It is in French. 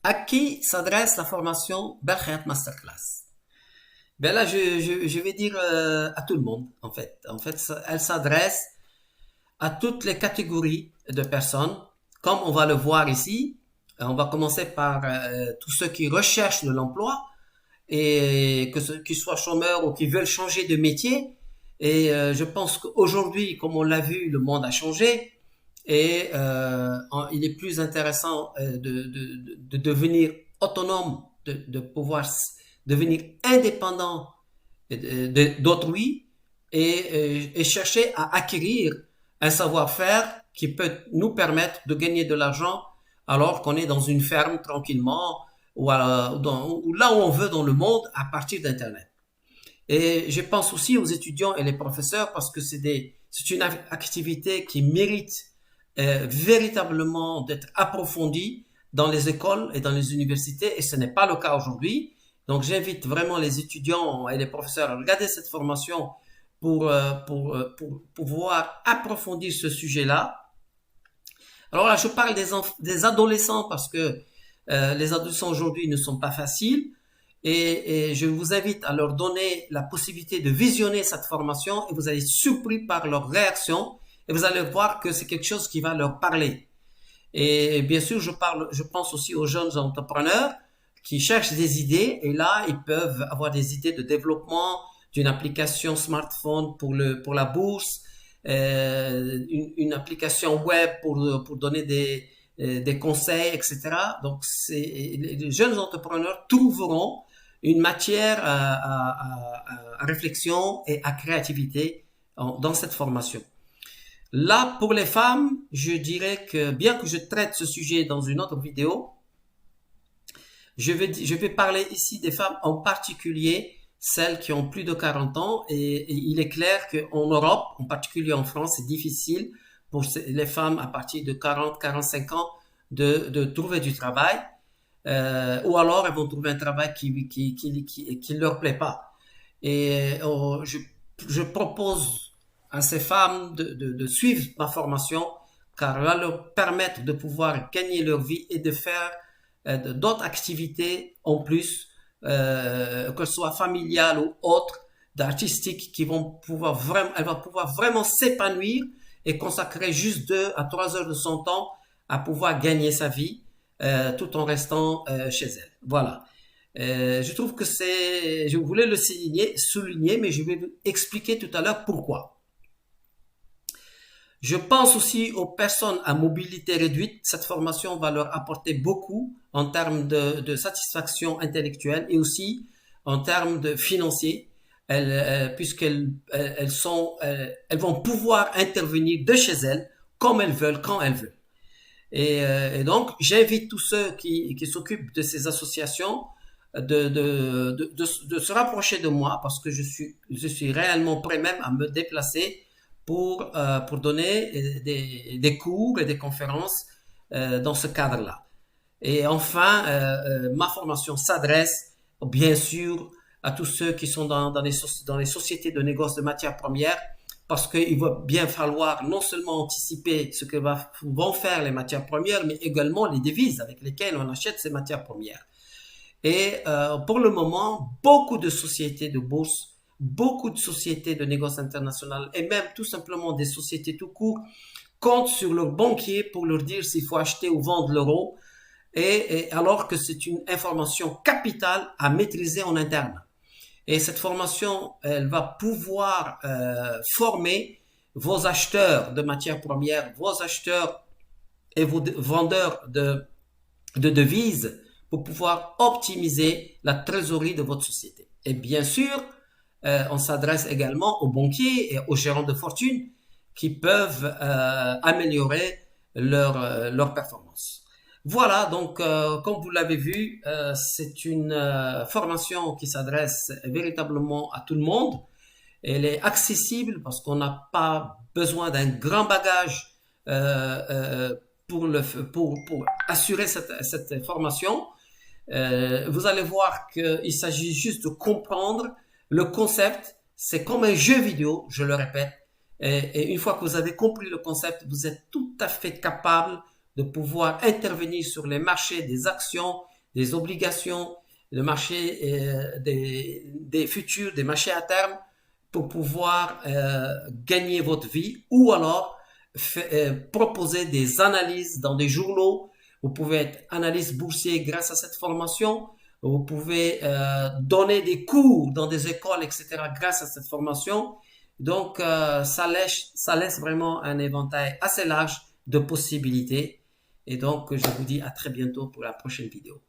À qui s'adresse la formation Belkhaat Masterclass? Ben là, je vais dire à tout le monde, en fait. Elle s'adresse à toutes les catégories de personnes, comme on va le voir ici. On va commencer par tous ceux qui recherchent de l'emploi et qu'ils soient chômeurs ou qui veulent changer de métier. Et je pense qu'aujourd'hui, comme on l'a vu, le monde a changé et il est plus intéressant de devenir autonome, de pouvoir devenir indépendant d'autrui et chercher à acquérir un savoir-faire qui peut nous permettre de gagner de l'argent alors qu'on est dans une ferme tranquillement ou là où on veut dans le monde à partir d'Internet. Et je pense aussi aux étudiants et les professeurs parce que c'est une activité qui mérite véritablement d'être approfondie dans les écoles et dans les universités et ce n'est pas le cas aujourd'hui. Donc j'invite vraiment les étudiants et les professeurs à regarder cette formation pour pouvoir approfondir ce sujet-là. Alors là, je parle des adolescents parce que les adolescents aujourd'hui ne sont pas faciles et je vous invite à leur donner la possibilité de visionner cette formation et vous allez être surpris par leur réaction et vous allez voir que c'est quelque chose qui va leur parler. Et bien sûr, je pense aussi aux jeunes entrepreneurs qui cherchent des idées et là, ils peuvent avoir des idées de développement d'une application smartphone pour la bourse, une application web pour donner des conseils, etc. Donc, les jeunes entrepreneurs trouveront une matière à réflexion et à créativité dans cette formation. Là, pour les femmes, je dirais que bien que je traite ce sujet dans une autre vidéo, je vais parler ici des femmes en particulier, celles qui ont plus de 40 ans. Et il est clair qu'en Europe, en particulier en France, c'est difficile pour les femmes à partir de 40-45 ans de trouver du travail. Ou alors, elles vont trouver un travail qui leur plaît pas. Et je propose à ces femmes de suivre ma formation car elle va leur permettre de pouvoir gagner leur vie et de faire d'autres activités en plus, que ce soit familiales ou autres, d'artistiques qui vont pouvoir vraiment, elle va pouvoir vraiment s'épanouir et consacrer juste 2 à 3 heures de son temps à pouvoir gagner sa vie tout en restant chez elle. Voilà. Je trouve que je voulais le souligner, mais je vais vous expliquer tout à l'heure pourquoi. Je pense aussi aux personnes à mobilité réduite. Cette formation va leur apporter beaucoup en termes de satisfaction intellectuelle et aussi en termes de financier, puisqu'elles elles vont pouvoir intervenir de chez elles comme elles veulent, quand elles veulent. Et donc, j'invite tous ceux qui s'occupent de ces associations de se rapprocher de moi parce que je suis réellement prêt même à me déplacer pour donner des cours et des conférences dans ce cadre-là. Et enfin, ma formation s'adresse bien sûr à tous ceux qui sont dans les sociétés de négoce de matières premières parce qu'il va bien falloir non seulement anticiper ce que vont faire les matières premières, mais également les devises avec lesquelles on achète ces matières premières. Et pour le moment, beaucoup de sociétés de bourse, beaucoup de sociétés de négoce internationales et même tout simplement des sociétés tout court comptent sur leurs banquiers pour leur dire s'il faut acheter ou vendre l'euro, et alors que c'est une information capitale à maîtriser en interne. Et cette formation, elle va pouvoir former vos acheteurs de matières premières, vos acheteurs et vos vendeurs de devises pour pouvoir optimiser la trésorerie de votre société. Et bien sûr, on s'adresse également aux banquiers et aux gérants de fortune qui peuvent améliorer leur performance. Voilà, donc comme vous l'avez vu, c'est une formation qui s'adresse véritablement à tout le monde. Elle est accessible parce qu'on n'a pas besoin d'un grand bagage pour assurer cette formation. Vous allez voir qu'il s'agit juste de comprendre le concept. C'est comme un jeu vidéo, je le répète. Et une fois que vous avez compris le concept, vous êtes tout à fait capable de pouvoir intervenir sur les marchés des actions des obligations, le marché des futurs, des marchés à terme pour pouvoir gagner votre vie ou alors proposer des analyses dans des journaux. Vous pouvez être analyste boursier grâce à cette formation. Vous pouvez donner des cours dans des écoles, etc. grâce à cette formation. Donc, ça laisse vraiment un éventail assez large de possibilités. Et donc, je vous dis à très bientôt pour la prochaine vidéo.